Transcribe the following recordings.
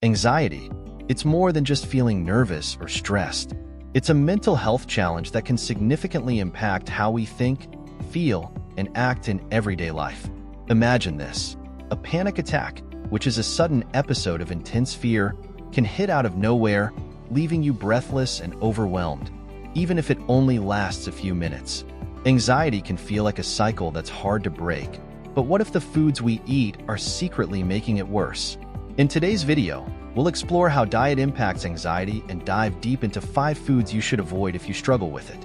Anxiety. It's more than just feeling nervous or stressed. It's a mental health challenge that can significantly impact how we think, feel, and act in everyday life. Imagine this. A panic attack, which is a sudden episode of intense fear, can hit out of nowhere, leaving you breathless and overwhelmed, even if it only lasts a few minutes. Anxiety can feel like a cycle that's hard to break. But what if the foods we eat are secretly making it worse? In today's video, we'll explore how diet impacts anxiety and dive deep into 5 foods you should avoid if you struggle with it.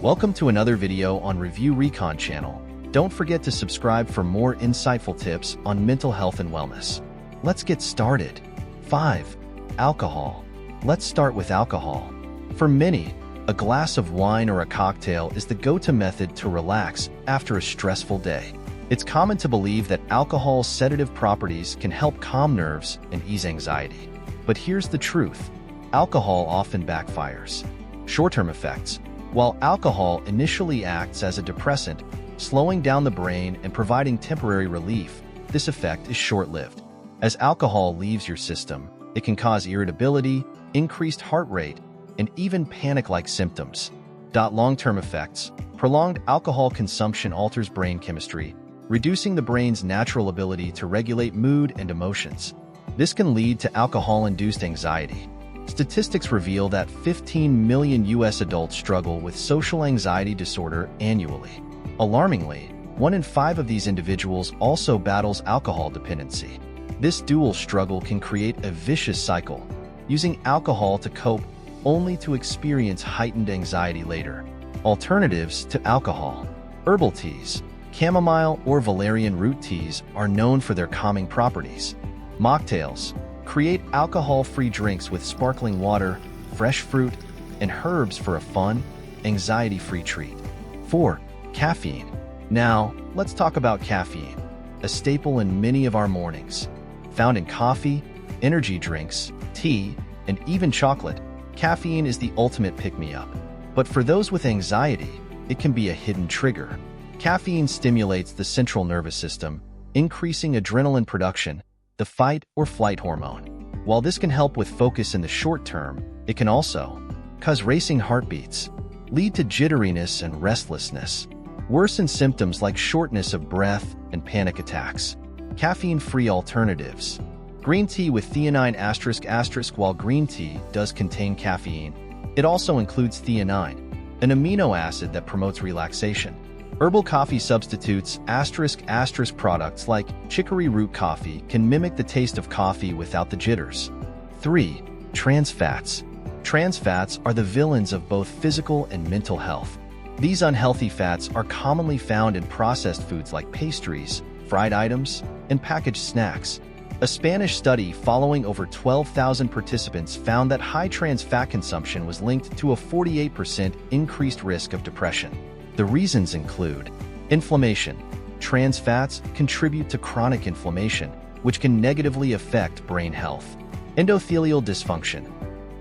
Welcome to another video on Review Recon channel. Don't forget to subscribe for more insightful tips on mental health and wellness. Let's get started. 5. Alcohol. Let's start with alcohol. For many, a glass of wine or a cocktail is the go-to method to relax after a stressful day. It's common to believe that alcohol's sedative properties can help calm nerves and ease anxiety. But here's the truth. Alcohol often backfires. Short-term effects. While alcohol initially acts as a depressant, slowing down the brain and providing temporary relief, this effect is short-lived. As alcohol leaves your system, it can cause irritability, increased heart rate, and even panic-like symptoms. Long-term effects. Prolonged alcohol consumption alters brain chemistry, reducing the brain's natural ability to regulate mood and emotions. This can lead to alcohol-induced anxiety. Statistics reveal that 15 million U.S. adults struggle with social anxiety disorder annually. Alarmingly, 1 in 5 of these individuals also battles alcohol dependency. This dual struggle can create a vicious cycle, using alcohol to cope only to experience heightened anxiety later. Alternatives to alcohol. Herbal teas. Chamomile or valerian root teas are known for their calming properties. Mocktails. Create alcohol-free drinks with sparkling water, fresh fruit, and herbs for a fun, anxiety-free treat. 4. Caffeine. Now, let's talk about caffeine, a staple in many of our mornings. Found in coffee, energy drinks, tea, and even chocolate, caffeine is the ultimate pick-me-up. But for those with anxiety, it can be a hidden trigger. Caffeine stimulates the central nervous system, increasing adrenaline production, the fight or flight hormone. While this can help with focus in the short term, it can also cause racing heartbeats, lead to jitteriness and restlessness, worsen symptoms like shortness of breath and panic attacks. Caffeine-free alternatives. Green tea with theanine***. While green tea does contain caffeine, it also includes theanine, an amino acid that promotes relaxation. Herbal coffee substitutes *** products like chicory root coffee can mimic the taste of coffee without the jitters. 3. Trans fats. Trans fats are the villains of both physical and mental health. These unhealthy fats are commonly found in processed foods like pastries, fried items, and packaged snacks. A Spanish study following over 12,000 participants found that high trans fat consumption was linked to a 48% increased risk of depression. The reasons include inflammation. Trans fats contribute to chronic inflammation, which can negatively affect brain health. Endothelial dysfunction.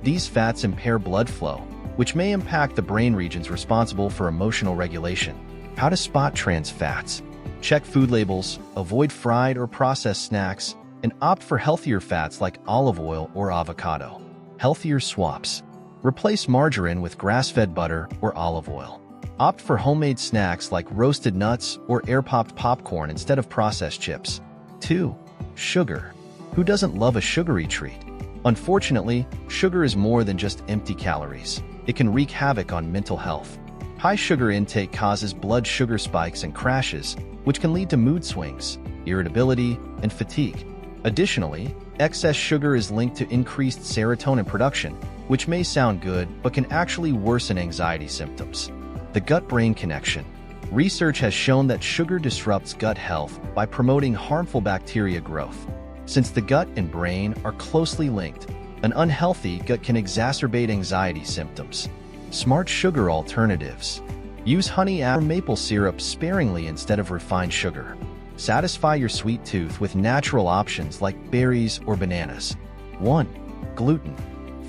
These fats impair blood flow, which may impact the brain regions responsible for emotional regulation. How to spot trans fats. Check food labels, avoid fried or processed snacks, and opt for healthier fats like olive oil or avocado. Healthier swaps. Replace margarine with grass-fed butter or olive oil. Opt for homemade snacks like roasted nuts or air-popped popcorn instead of processed chips. 2. Sugar. Who doesn't love a sugary treat? Unfortunately, sugar is more than just empty calories. It can wreak havoc on mental health. High sugar intake causes blood sugar spikes and crashes, which can lead to mood swings, irritability, and fatigue. Additionally, excess sugar is linked to increased serotonin production, which may sound good but can actually worsen anxiety symptoms. The gut-brain connection. Research has shown that sugar disrupts gut health by promoting harmful bacteria growth. Since the gut and brain are closely linked, an unhealthy gut can exacerbate anxiety symptoms. Smart sugar alternatives. Use honey or maple syrup sparingly instead of refined sugar. Satisfy your sweet tooth with natural options like berries or bananas. 1. Gluten.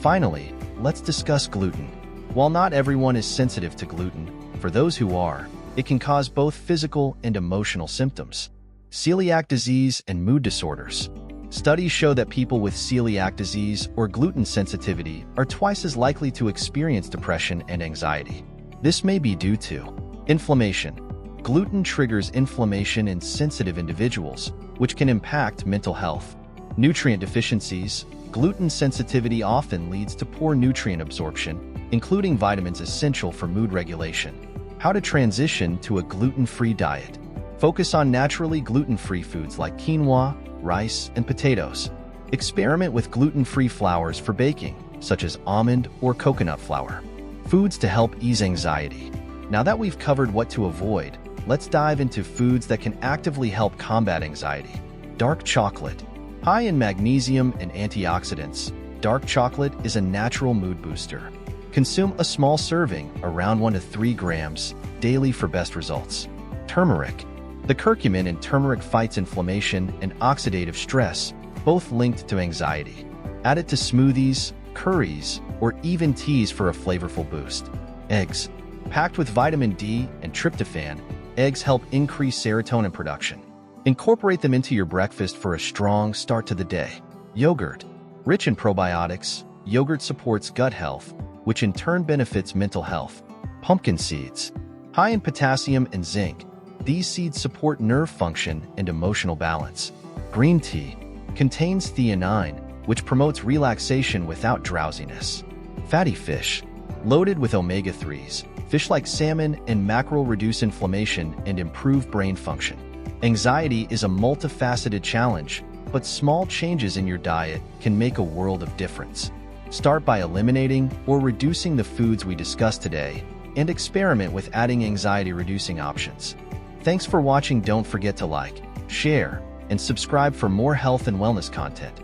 Finally, let's discuss gluten. While not everyone is sensitive to gluten, for those who are, it can cause both physical and emotional symptoms. Celiac disease and mood disorders. Studies show that people with celiac disease or gluten sensitivity are twice as likely to experience depression and anxiety. This may be due to inflammation. Gluten triggers inflammation in sensitive individuals, which can impact mental health. Nutrient deficiencies. Gluten sensitivity often leads to poor nutrient absorption, including vitamins essential for mood regulation. How to transition to a gluten-free diet. Focus on naturally gluten-free foods like quinoa, rice, and potatoes. Experiment with gluten-free flours for baking, such as almond or coconut flour. Foods to help ease anxiety. Now that we've covered what to avoid, let's dive into foods that can actively help combat anxiety. Dark chocolate. High in magnesium and antioxidants, dark chocolate is a natural mood booster. Consume a small serving, around 1 to 3 grams, daily for best results. Turmeric. The curcumin in turmeric fights inflammation and oxidative stress, both linked to anxiety. Add it to smoothies, curries, or even teas for a flavorful boost. Eggs. Packed with vitamin D and tryptophan, eggs help increase serotonin production. Incorporate them into your breakfast for a strong start to the day. Yogurt. Rich in probiotics, yogurt supports gut health, which in turn benefits mental health. Pumpkin seeds. High in potassium and zinc, these seeds support nerve function and emotional balance. Green tea. Contains theanine, which promotes relaxation without drowsiness. Fatty fish. Loaded with omega-3s, fish like salmon and mackerel reduce inflammation and improve brain function. Anxiety is a multifaceted challenge, but small changes in your diet can make a world of difference. Start by eliminating or reducing the foods we discussed today, and experiment with adding anxiety-reducing options. Thanks for watching. Don't forget to like, share, and subscribe for more health and wellness content.